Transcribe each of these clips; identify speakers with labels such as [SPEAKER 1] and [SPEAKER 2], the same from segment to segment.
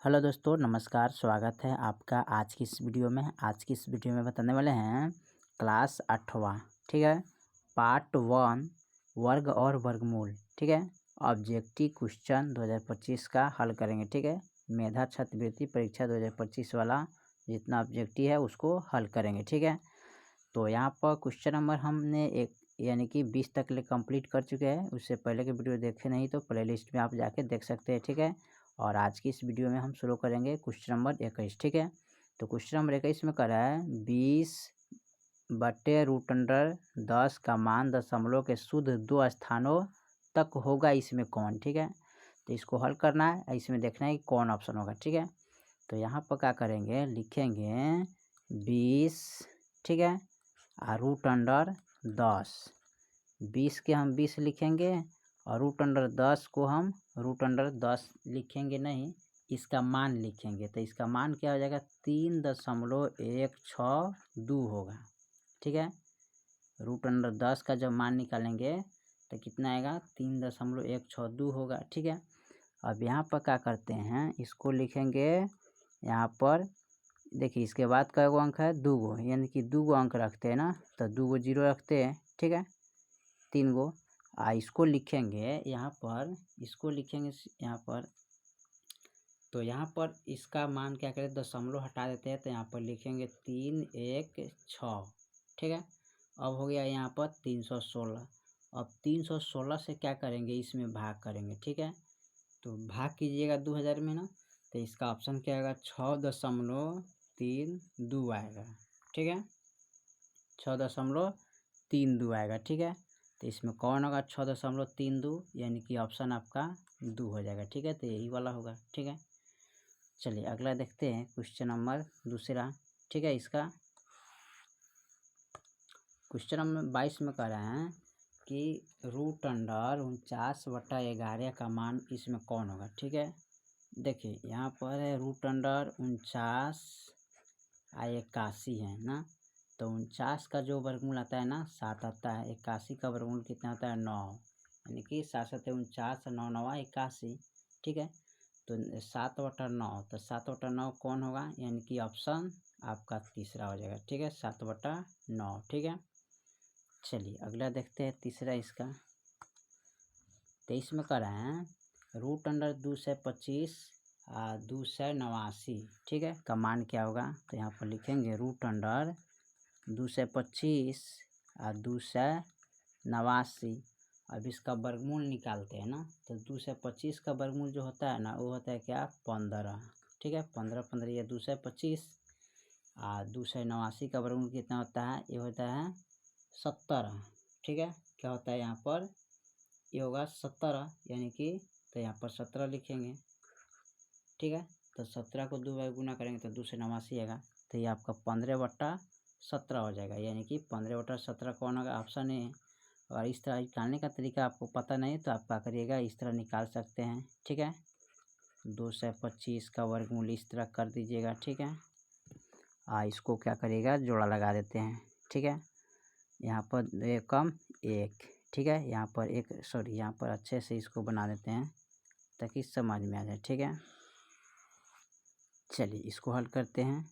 [SPEAKER 1] Hello दोस्तों, नमस्कार। स्वागत है आपका आज की इस वीडियो में। आज की इस वीडियो में बताने वाले हैं क्लास 8वां, ठीक है, पार्ट 1 वर्ग और वर्गमूल, ठीक है। ऑब्जेक्टिव क्वेश्चन 2025 का हल करेंगे, ठीक है। मेधा छात्रवृत्ति परीक्षा 2025 वाला जितना ऑब्जेक्टिव है उसको हल करेंगे, ठीक है। तो यहाँ पर क्वेश्चन नंबर हमने एक यानी कि 20 तक ले कंप्लीट कर चुके हैं। उससे पहले की वीडियो देखे नहीं तो प्लेलिस्ट में आप जाके देख सकते हैं, ठीक है। और आज की इस वीडियो में हम शुरू करेंगे क्वेश्चन नंबर 21, ठीक है। तो क्वेश्चन नंबर 21 में कह रहा है 20/√10 का मान दशमलव के शुद्ध 2 स्थानों तक होगा, इसमें कौन, ठीक है। तो इसको हल करना है, इसमें देखना है कि कौन ऑप्शन होगा, ठीक है। तो यहाँ पर क्या करेंगे, लिखेंगे 20, ठीक है, √10, 20 के हम 20 लिखेंगे और √10 को हम √10 लिखेंगे नहीं, इसका मान लिखेंगे। तो इसका मान क्या हो जाएगा, 3.162 होगा, ठीक है। √10 का जब मान निकालेंगे तो कितना आएगा, 3.162 होगा, ठीक है। अब यहाँ पर क्या करते हैं, इसको लिखेंगे यहाँ पर। देखिए इसके बाद का अंक है 2 यानी कि 2 अंक रखते हैं ना, तो 2 जीरो रखते हैं, ठीक है। 3 इसको लिखेंगे यहाँ पर, इसको लिखेंगे यहाँ पर। तो यहाँ पर इसका मान क्या करें, दशमलव हटा देते हैं, तो यहाँ पर लिखेंगे 316, ठीक है। अब हो गया यहाँ पर 316। अब 316 से क्या करेंगे, इसमें भाग करेंगे, ठीक है। तो भाग कीजिएगा 2000 में ना, तो इसका ऑप्शन क्या आएगा, 6.32 आएगा, ठीक है। 6.32 आएगा, ठीक है। तो इसमें कौन होगा 6.32, यानी कि ऑप्शन आपका 2 हो जाएगा, ठीक है। तो यही वाला होगा, ठीक है। चलिए अगला देखते हैं क्वेश्चन नंबर दूसरा, ठीक है। इसका क्वेश्चन नंबर 22 में कह रहे हैं कि √49/11 का मान इसमें कौन होगा, ठीक है। देखिए यहाँ पर है √49/81 है ना, तो 49 का जो वर्गमूल आता है ना 7 आता है। 81 का वर्गमूल कितना आता है, 9, यानी कि 7×7 = 49, 9×9 = 81, ठीक है। तो 7/9, तो 7/9 कौन होगा, यानी कि ऑप्शन आपका तीसरा हो जाएगा, ठीक है, 7/9, ठीक है। चलिए अगला देखते हैं तीसरा इसका। 23 में कह रहे हैं √225 289, ठीक है, का मान क्या होगा। तो यहाँ पर लिखेंगे √225 289। अब इसका वर्गमूल निकालते हैं ना, तो 225 का वर्गमूल जो होता है ना, वो होता है क्या, 15, ठीक है। 15 15 ये 225, 289 का वर्गमूल कितना होता है, ये होता है 17, ठीक है। क्या होता है यहाँ पर, ये होगा 17, यानी कि तो यहाँ पर 17 लिखेंगे, ठीक है। तो 17 को 2 बार गुना करेंगे तो 289 आएगा, तो ये आपका 15/17 हो जाएगा, यानी कि 15/17 कौन होगा, ऑप्शन ए। और इस तरह निकालने का तरीका आपको पता नहीं तो आप क्या करिएगा, इस तरह निकाल सकते हैं, ठीक है। 225 का वर्गमूल इस तरह कर दीजिएगा, ठीक है। इसको क्या करिएगा, जोड़ा लगा देते हैं, ठीक है। यहाँ पर एकम 1, ठीक है। यहाँ पर यहाँ पर अच्छे से इसको बना देते हैं ताकि समझ में आ जाए, ठीक है। चलिए इसको हल करते हैं।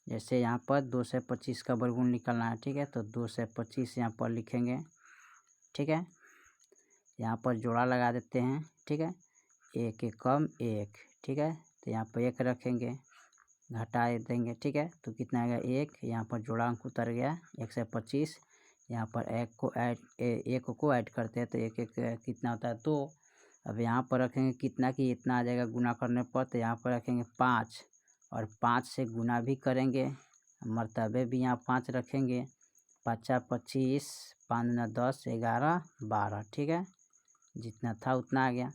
[SPEAKER 1] जैसे यहाँ पर 225 का वर्गमूल निकालना है, ठीक है। तो 225 यहाँ पर लिखेंगे, ठीक है। यहाँ पर जोड़ा लगा देते हैं, ठीक है। 1 एकम 1, ठीक है। तो यहाँ पर 1 रखेंगे, घटा देंगे, ठीक है। तो कितना आएगा 1, यहाँ पर जोड़ा अंक उतर गया 125। यहाँ पर 1 को ऐड करते हैं तो 1 1 कितना होता है, 2। अब यहाँ पर रखेंगे कितना कि इतना आ जाएगा गुना करने पर, तो यहाँ पर रखेंगे 5 और 5 से गुना भी करेंगे, मर्तबे भी यहाँ 5 रखेंगे। 5 × 25, 5 × 10, 11, 12, ठीक है। जितना था उतना आ गया।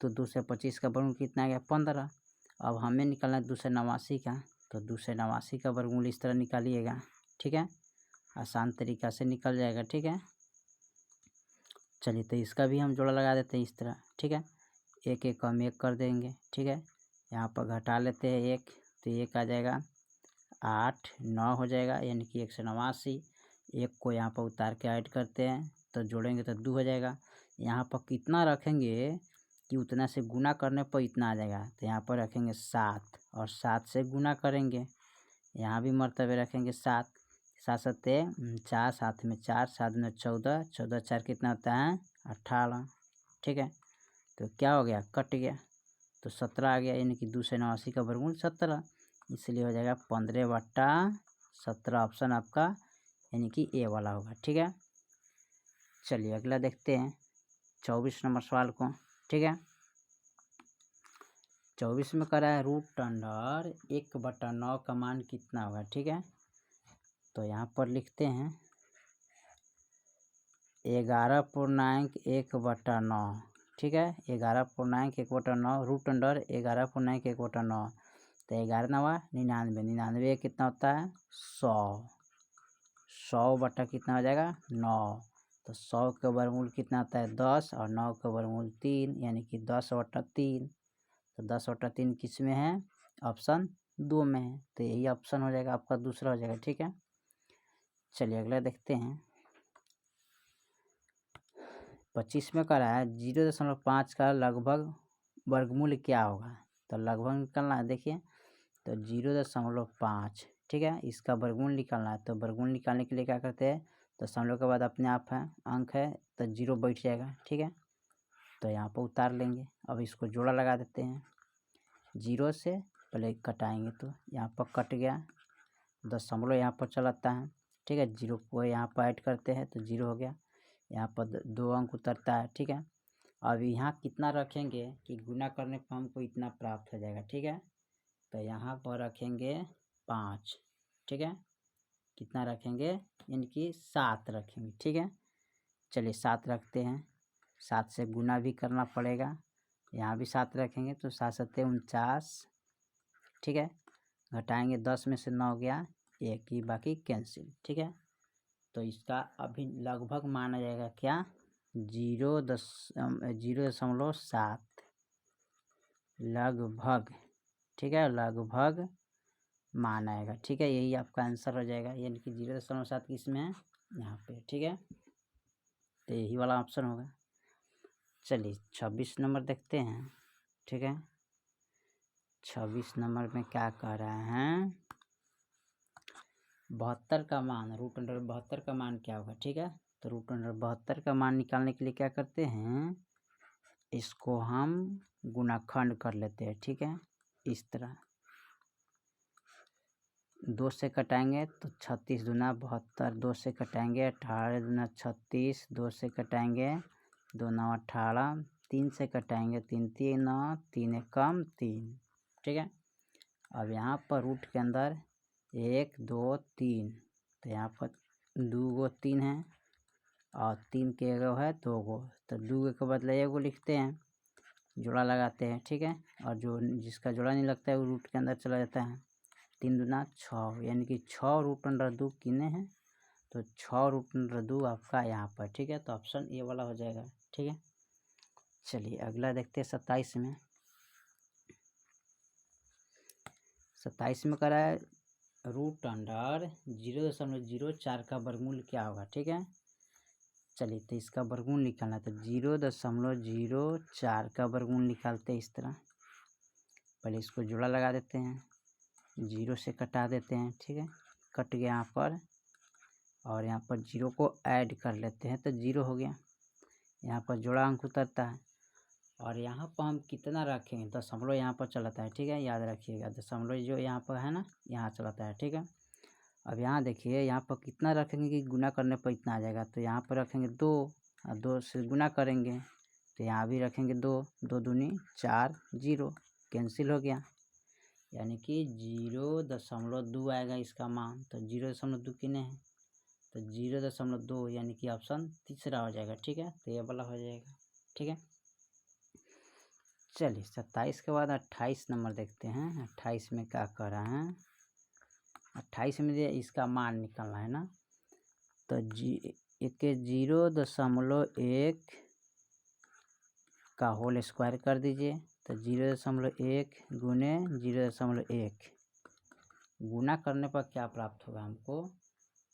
[SPEAKER 1] तो 225 का वर्गमूल कितना आ गया, 15। अब हमें निकालना है 289 का, तो 289 का वर्गमूल इस तरह निकालिएगा, ठीक है। आसान तरीका से निकल जाएगा, ठीक है। चलिए तो इसका भी हम जोड़ा लगा देते हैं इस तरह, ठीक है। 1 एकम 1 कर देंगे, ठीक है। यहाँ पर घटा लेते हैं 1, तो 1 आ जाएगा 8, 9 हो जाएगा, यानी कि 189। 1 को यहाँ पर उतार के ऐड करते हैं तो जोड़ेंगे तो 2 हो जाएगा। यहाँ पर कितना रखेंगे, कि उतना से गुना करने पर इतना आ जाएगा, तो यहाँ पर रखेंगे 7 और 7 से गुना करेंगे। यहाँ भी मर्तबे रखेंगे 7, 7 सत्ते 4, 7 में 4, 7 में 14, 14 4 कितना होता है 18। ठीक है, तो क्या हो गया, कट गया, तो 17 आ गया, यानी कि 2 से 89 का वर्गमूल 17, इसलिए हो जाएगा 15/17। ऑप्शन आपका यानी कि ए वाला होगा। ठीक है, चलिए अगला देखते हैं 24 नंबर सवाल को। ठीक है, 24 में करा है रूट अंडर 1/9 का मान कितना होगा। ठीक है, तो यहाँ पर लिखते हैं 11.1/9। ठीक है, 11.1/9 रूट अंडर 11.1/9, तो 11 9 99, 99 कितना होता है 100, 100 बटा कितना हो जाएगा 9, तो 100 का वर्गमूल कितना आता है 10 और 9 का वर्गमूल 3, यानी कि 10/3। तो 10/3 किस में है, ऑप्शन 2 में है, तो यही ऑप्शन हो जाएगा आपका दूसरा हो जाएगा। ठीक है, चलिए अगला देखते हैं 25 में करा है 0.5 का लगभग वर्गमूल क्या होगा। तो लगभग निकालना है, देखिए तो 0.5। ठीक है, इसका वर्गमूल निकालना है, तो वर्गमूल निकालने के लिए क्या करते हैं, दशमलव के बाद अपने आप है अंक है तो 0 बैठ जाएगा। ठीक है, तो यहाँ पर उतार लेंगे। अब इसको जोड़ा लगा देते हैं, 0 से पहले कटाएंगे तो यहाँ पर कट गया, दशमलव यहाँ पर चलाता है। ठीक है, 0 को यहाँ पर ऐड करते हैं तो 0 हो गया, यहाँ पर 2 अंक उतरता है। ठीक है, अब यहाँ कितना रखेंगे कि गुना करने पर हमको इतना प्राप्त हो जाएगा। ठीक है, तो यहाँ पर रखेंगे 5। ठीक है, कितना रखेंगे, यानी कि 7 रखेंगे। ठीक है, चलिए 7 रखते हैं, 7 से गुना भी करना पड़ेगा, यहाँ भी 7 रखेंगे तो 7 7 49। ठीक है, घटाएंगे 10 में से 9 गया, 1 ही बाकी कैंसिल। ठीक है, तो इसका अभी लगभग माना जाएगा क्या 0.7 लगभग। ठीक है, लगभग मान आएगा। ठीक है, यही आपका आंसर हो जाएगा, यानी कि 0.7 किस में है यहाँ पे। ठीक है, तो यही वाला ऑप्शन होगा। चलिए 26 नंबर देखते हैं। ठीक है, 26 नंबर में क्या कह रहे हैं 72 का मान, रूट अंडर 72 का मान क्या होगा। ठीक है, तो रूट अंडर 72 का मान निकालने के लिए क्या करते हैं, इसको हम गुणाखंड कर लेते हैं। ठीक है, इस तरह 2 से कटाएंगे तो 36 दूना 72, 2 से कटाएंगे 18 दूना 36, 2 से कटाएंगे 2 9 18, 3 से कटाएंगे 3 3 9, 3 1 कम 3। ठीक है, अब यहाँ पर रूट के अंदर 1 2 3, तो यहाँ पर 2 गो 3 है और 3 के एगो है 2 गो, तो 2 के बदले एगो लिखते हैं, जोड़ा लगाते हैं। ठीक है, और जो जिसका जोड़ा नहीं लगता है वो रूट के अंदर चला जाता है। 3 दूना 6, यानी कि 6 रूट अंडर 2 कितने हैं, तो 6 रूट अंडर 2 आपका यहाँ पर। ठीक है, तो ऑप्शन ए वाला हो जाएगा। ठीक है, चलिए अगला देखते हैं 27 में। 27 में करा है रूट अंडर 0.04 का वर्गमूल क्या होगा। ठीक है, चलिए तो इसका वर्गमूल निकालना है, तो 0.04 का वर्गमूल निकालते हैं इस तरह। पहले इसको जोड़ा लगा देते हैं, 0 से कटा देते हैं। ठीक है, कट गया यहाँ पर, और यहाँ पर 0 को ऐड कर लेते हैं तो 0 हो गया, यहाँ पर जोड़ा अंक उतरता है। और यहाँ पर हम कितना रखेंगे, दशमलव यहाँ पर चलाता है। ठीक है, याद रखिएगा दशमलव जो यहाँ पर है ना यहाँ चलाता है। ठीक है, अब यहाँ देखिए यहाँ पर कितना रखेंगे कि गुना करने पर इतना आ जाएगा, तो यहाँ पर रखेंगे 2 और 2 से गुना करेंगे तो यहाँ भी रखेंगे 2, 2 दूनी 4, 0 कैंसिल हो गया, यानी कि 0.2 आएगा इसका मान। तो 0.2 कितने हैं, तो 0.2, यानी कि ऑप्शन तीसरा हो जाएगा। ठीक है, तो ये वाला हो जाएगा। ठीक है, चलिए 27 के बाद 28 नंबर देखते हैं। 28 में क्या कर रहे हैं, 28 में इसका मान निकालना है ना, तो 0.1 का होल स्क्वायर कर दीजिए, तो 0.1 गुने 0.1 गुना करने पर क्या प्राप्त होगा हमको,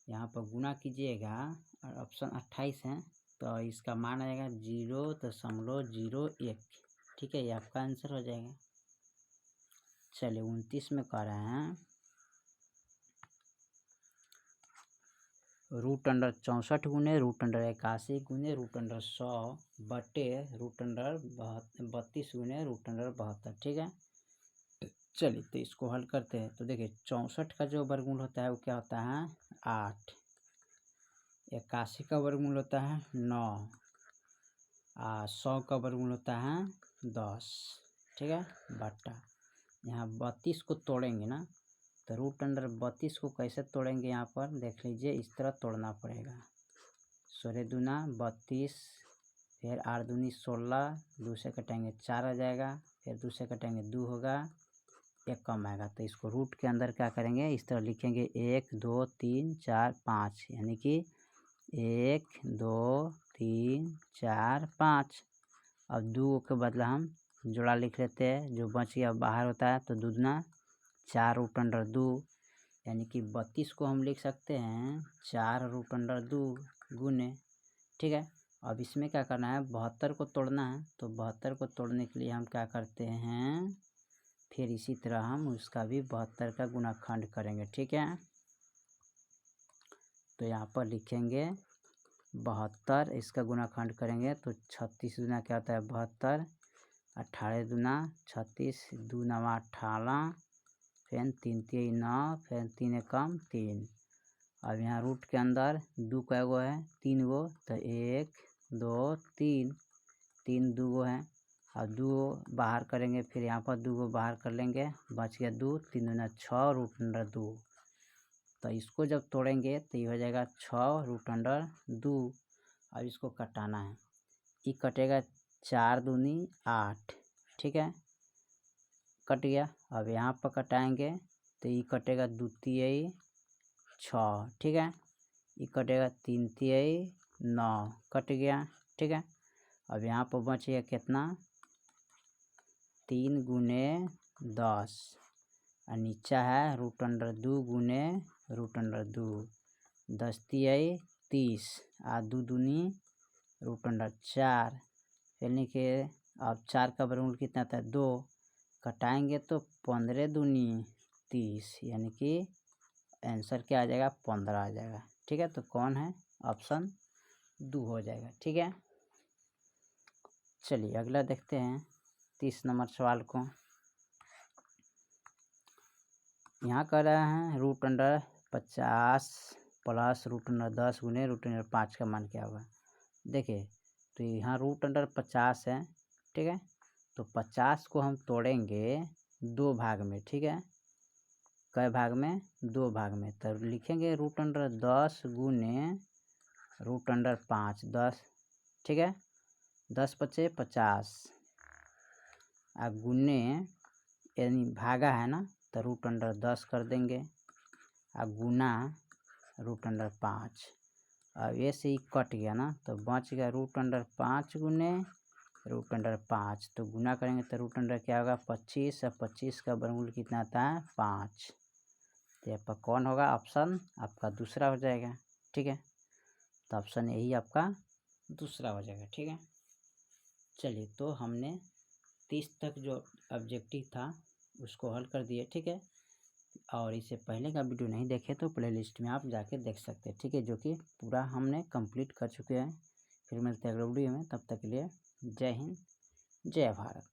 [SPEAKER 1] यहाँ पर गुना कीजिएगा और ऑप्शन 28 है तो इसका मान आएगा 0.01। ठीक है, ये आपका आंसर हो जाएगा। चलिए 29 में कह रहे हैं √64 गुने √81 गुने √100 बटे √32 गुने √72। ठीक है, चलिए तो इसको हल करते हैं। तो देखिए 64 का जो वर्गमूल होता है वो क्या होता है 8, 81 का वर्गमूल होता है 9, 100 का वर्गमूल होता है 10। ठीक है, बट्टा यहाँ 32 को तोड़ेंगे ना, तो √32 को कैसे तोड़ेंगे, यहाँ पर देख लीजिए, इस तरह तोड़ना पड़ेगा। 16 दूना 32, फिर 8 दूनी 16, 2 से कटेंगे 4 आ जाएगा, फिर 2 से कटेंगे 2 होगा, 1 कम आएगा। तो इसको रूट के अंदर क्या करेंगे, इस तरह लिखेंगे 1 2 3 4 5, यानी कि 1 2 3 4 5। अब 2 के बदला हम जोड़ा लिख लेते हैं, जो बच गया बाहर होता है, तो 2 दूना 4 √2, यानी कि 32 को हम लिख सकते हैं 4 √2 गुने। ठीक है, अब इसमें क्या करना है, 72 को तोड़ना है। तो 72 को तोड़ने के लिए हम क्या करते हैं, फिर इसी तरह हम उसका भी 72 का गुणाखंड करेंगे। ठीक है, तो यहाँ पर लिखेंगे 72, इसका गुणाखंड करेंगे तो 36 दूना क्या होता है 72, 18 दूना 36, 2 नवा 18, फिर 3 3 9, फिर 3 एकम 3। अब यहाँ रूट के अंदर 2 कै गो है 3 गो, तो 1 2 3, 3 2 गो है। अब 2 बाहर करेंगे, फिर यहाँ पर 2 गो बाहर कर लेंगे, बच गया 2, 3 दूना 6 √2। तो इसको जब तोड़ेंगे तो ये हो जाएगा 6 √2। अब इसको कटाना है, ये कटेगा 4 दूनी 8। ठीक है, कट गया। अब यहाँ पर कटाएंगे तो ये कटेगा 2 तिहाई 6। ठीक है, ये कटेगा 3 तिहाई 9, कट गया। ठीक है, अब यहाँ पर बच गया कितना 3 गुने 10, और नीचा है √2 गुने √2, 10 तिहाई 30, 2 दूनी √4। फिर लिखिए, अब 4 का वर्गमूल कितना था 2, कटाएंगे तो 15 दूनी 30, यानी कि आंसर क्या आ जाएगा 15 आ जाएगा। ठीक है, तो कौन है, ऑप्शन 2 हो जाएगा। ठीक है, चलिए अगला देखते हैं 30 नंबर सवाल को। यहाँ कर रहे हैं √50 प्लस √10 गुने √5 का मान क्या होगा। देखिए तो यहाँ √50 है। ठीक है, तो 50 को हम तोड़ेंगे 2 भाग में। ठीक है, कै भाग में 2 भाग में, तो लिखेंगे √10 गुने √5 10। ठीक है, 10 पचे 50, गुने यानी भागा है ना, तो √10 कर देंगे, गुना √5। अब ऐसे ही कट गया ना, तो बच गया √5 गुने √5। तो गुना करेंगे तो √5 क्या होगा 25, और 25 का वर्गमूल कितना आता है 5। तो आपका कौन होगा, ऑप्शन आपका दूसरा हो जाएगा। ठीक है, तो ऑप्शन यही आपका दूसरा हो जाएगा। ठीक है, चलिए तो हमने 30 तक जो ऑब्जेक्टिव था उसको हल कर दिए। ठीक है, और इससे पहले का वीडियो नहीं देखे तो प्लेलिस्ट में आप जाके देख सकते हैं। ठीक है, जो कि पूरा हमने कंप्लीट कर चुके हैं। फिर मिलते हैं अगले वीडियो में, तब तक के लिए जय हिंद जय भारत।